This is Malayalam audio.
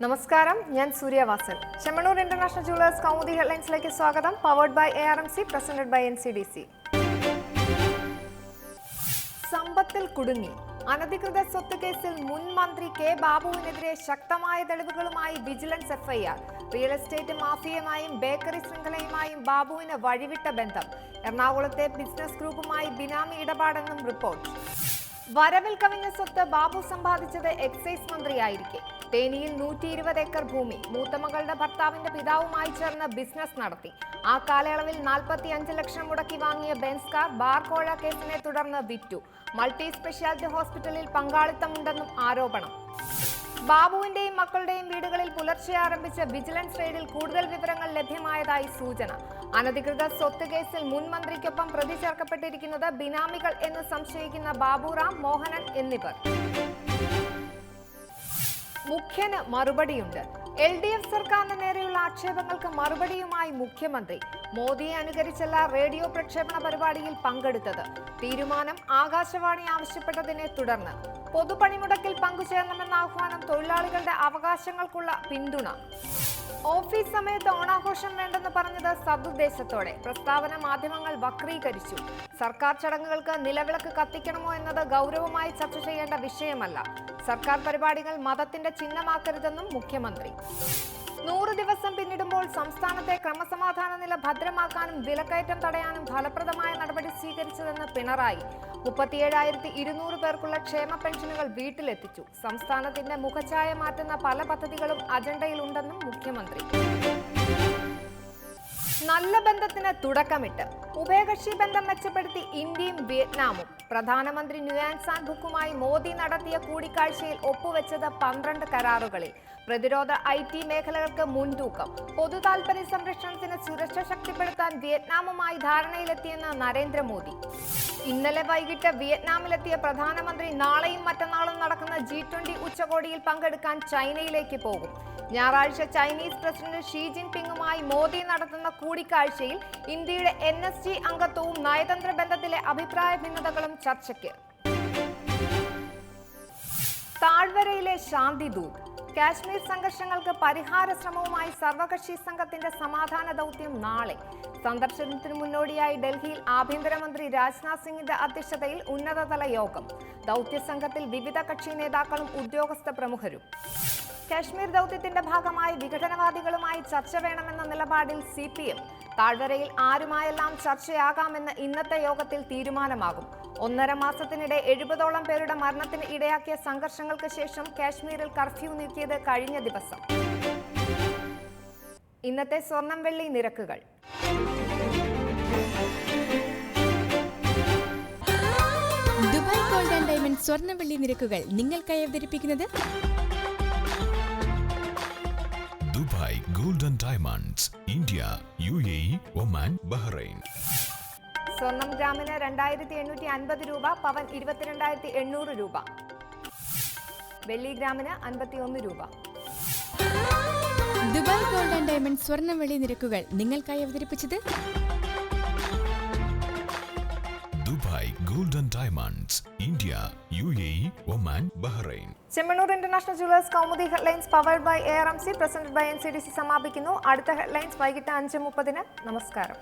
നമസ്കാരം, ഞാൻ സൂര്യവാസൻ. ചെമ്മണ്ണൂർ ഇന്റർനാഷണൽ ജുവലേഴ്സ് കൗമുദി ഹെഡ്ലൈൻസിലേക്ക് സ്വാഗതം. Powered by ARMC, presented by NCDC. സമ്പത്തിൽ കുടുങ്ങി. അനധികൃത സ്വത്ത് കേസിൽ മുൻ മന്ത്രി കെ ബാബുവിനെതിരെ ശക്തമായ തെളിവുകളുമായി വിജിലൻസ് FIR. റിയൽ എസ്റ്റേറ്റ് മാഫിയയുമായും ബേക്കറി ശൃംഖലയുമായും ബാബുവിന് വഴിവിട്ട ബന്ധം. എറണാകുളത്തെ ബിസിനസ് ഗ്രൂപ്പുമായി ബിനാമി ഇടപാടെന്നും റിപ്പോർട്ട്. വരവിൽ കവിഞ്ഞ സ്വത്ത് ബാബു സമ്പാദിച്ചത് എക്സൈസ് മന്ത്രിയായിരിക്കെ. തേനിയിൽ 120 ഏക്കർ ഭൂമി മൂത്തമകളുടെ ഭർത്താവിന്റെ പിതാവുമായി ചേർന്ന് ബിസിനസ് നടത്തി. ആ കാലയളവിൽ 45 ലക്ഷം മുടക്കി വാങ്ങിയ ബെൻസ് കാർ ബാർകോഴ കേസിനെ തുടർന്ന് വിറ്റു. മൾട്ടി സ്പെഷ്യാലിറ്റി ഹോസ്പിറ്റലിൽ പങ്കാളിത്തമുണ്ടെന്നും ആരോപണം. ബാബുവിന്റെയും മക്കളുടെയും വീടുകളിൽ പുലർച്ചെ ആരംഭിച്ച വിജിലൻസ് റെയ്ഡിൽ കൂടുതൽ വിവരങ്ങൾ ലഭ്യമായതായി സൂചന. അനധികൃത സ്വത്ത് കേസിൽ മുൻ മന്ത്രിക്കൊപ്പം പ്രതി ചേർക്കപ്പെട്ടിരിക്കുന്നത് ബിനാമികൾ എന്ന് സംശയിക്കുന്ന ബാബുറാം, മോഹനൻ എന്നിവർ. മുഖ്യന് മറുപടിയുണ്ട്. LDF സർക്കാരിന് നേരെയുള്ള ആക്ഷേപങ്ങൾക്ക് മറുപടിയുമായി മുഖ്യമന്ത്രി. മോദിയെ അനുകരിച്ചല്ല റേഡിയോ പ്രക്ഷേപണ പരിപാടിയിൽ പങ്കെടുത്തത്. തീരുമാനം ആകാശവാണി ആവശ്യപ്പെട്ടതിനെ തുടർന്ന്. പൊതുപണിമുടക്കിൽ പങ്കുചേരണമെന്ന ആഹ്വാനം. തൊഴിലാളികളുടെ അവകാശങ്ങൾക്കുള്ള പിന്തുണ. ഓഫീസ് സമയത്ത് ഓണാഘോഷം വേണ്ടെന്ന് പറഞ്ഞത് സദുദ്ദേശത്തോടെ. പ്രസ്താവന മാധ്യമങ്ങൾ വക്രീകരിച്ചു. സർക്കാർ ചടങ്ങുകൾക്ക് നിലവിളക്ക് കത്തിക്കണമോ എന്നത് ഗൗരവമായി ചർച്ച ചെയ്യേണ്ട വിഷയമല്ല. സർക്കാർ പരിപാടികൾ മതത്തിന്റെ ചിഹ്നമാക്കരുതെന്നും മുഖ്യമന്ത്രി. 100 ദിവസം പിന്നിടുമ്പോൾ സംസ്ഥാനത്തെ ക്രമസമാധാന നില ഭദ്രമാക്കാനും വിലക്കയറ്റം തടയാനും ഫലപ്രദമായ നടപടി സ്വീകരിച്ചതെന്ന് പിണറായി. 37,200 പേർക്കുള്ള ക്ഷേമ പെൻഷനുകൾ വീട്ടിലെത്തിച്ചു. സംസ്ഥാനത്തിന്റെ മുഖഛായ മാറ്റുന്ന പല പദ്ധതികളും അജണ്ടയിലുണ്ടെന്നും മുഖ്യമന്ത്രി. നല്ല ബന്ധത്തിന് തുടക്കമിട്ട്. ഉഭയകക്ഷി ബന്ധം മെച്ചപ്പെടുത്തി ഇന്ത്യയും വിയറ്റ്നാമും. പ്രധാനമന്ത്രി നുയാൻ സാൻ ഫുക്കുമായി മോദി നടത്തിയ കൂടിക്കാഴ്ചയിൽ ഒപ്പുവെച്ചത് 12 കരാറുകളിൽ. പ്രതിരോധ IT മേഖലകൾക്ക് മുൻതൂക്കം. പൊതു താൽപര്യ സംരക്ഷണത്തിന് സുരക്ഷ ശക്തിപ്പെടുത്താൻ വിയറ്റ്നാമുമായി ധാരണയിലെത്തിയെന്ന് നരേന്ദ്രമോദി. ഇന്നലെ വൈകിട്ട് വിയറ്റ്നാമിലെത്തിയ പ്രധാനമന്ത്രി നാളെയും മറ്റന്നാളും നടക്കുന്ന G20 ഉച്ചകോടിയിൽ പങ്കെടുക്കാൻ ചൈനയിലേക്ക് പോകും. ഞായറാഴ്ച ചൈനീസ് പ്രസിഡന്റ് ഷീ ജിൻപിങ്ങുമായി മോദി നടത്തുന്ന കൂടിക്കാഴ്ചയിൽ ഇന്ത്യയുടെ NSG അംഗത്വവും നയതന്ത്ര ബന്ധത്തിലെ അഭിപ്രായ ഭിന്നതകളും ചർച്ചയ്ക്ക്. താഴ്വരയിലെ ശാന്തിദൂത്. കാശ്മീർ സംഘർഷങ്ങൾക്ക് പരിഹാര ശ്രമവുമായി സർവകക്ഷി സംഘത്തിന്റെ സമാധാന ദൗത്യം നാളെ. സന്ദർശനത്തിനു മുന്നോടിയായി ഡൽഹിയിൽ ആഭ്യന്തരമന്ത്രി രാജ്നാഥ് സിംഗിന്റെ അധ്യക്ഷതയിൽ ഉന്നതതല യോഗം. ദൗത്യ സംഘത്തിൽ വിവിധ കക്ഷി നേതാക്കളും ഉദ്യോഗസ്ഥ പ്രമുഖരും. കാശ്മീർ ദൗത്യത്തിന്റെ ഭാഗമായി വിഘടനവാദികളുമായി ചർച്ച വേണമെന്ന നിലപാടിൽ CPM. താഴ്വരയിൽ ആരുമായെല്ലാം ചർച്ചയാകാമെന്ന് ഇന്നത്തെ യോഗത്തിൽ തീരുമാനമാകും. 1.5 മാസത്തിനിടെ 70ഓളം പേരുടെ മരണത്തിന് ഇടയാക്കിയ സംഘർഷങ്ങൾക്ക് ശേഷം കാശ്മീരിൽ കർഫ്യൂ നീക്കിയത് കഴിഞ്ഞ ദിവസം. ഇന്നത്തെ സ്വർണം വെള്ളി നിരക്കുകൾ. ദുബായ് ഗോൾഡ് ആൻഡ് ഡയമണ്ട് സ്വർണം വെള്ളി നിരക്കുകൾ നിങ്ങൾക്കായി അവതരിപ്പിക്കുന്നത് Dubai gold and diamonds, India, UAE, Oman, Bahrain. സ്വർണം ഗ്രാമിന് 2,850 രൂപ, പവൻ 22,800 രൂപ, വെള്ളി ഗ്രാമിന് 51 രൂപ. ദുബായ് ഗോൾഡ് ആൻഡ് ഡയമണ്ട് സ്വർണം വെള്ളി നിരക്കുകൾ നിങ്ങൾക്കായി അവതരിപ്പിച്ചത് Dubai gold and diamonds, India, UAE, Oman, Bahrain. Chemmanur international jewellers Kaumudi headlines powered by ARMC, presented by NCDC സമാപിക്കുന്നു. അടുത്ത ഹെഡ്ലൈൻസ് വൈകിട്ട് 5:30. നമസ്കാരം.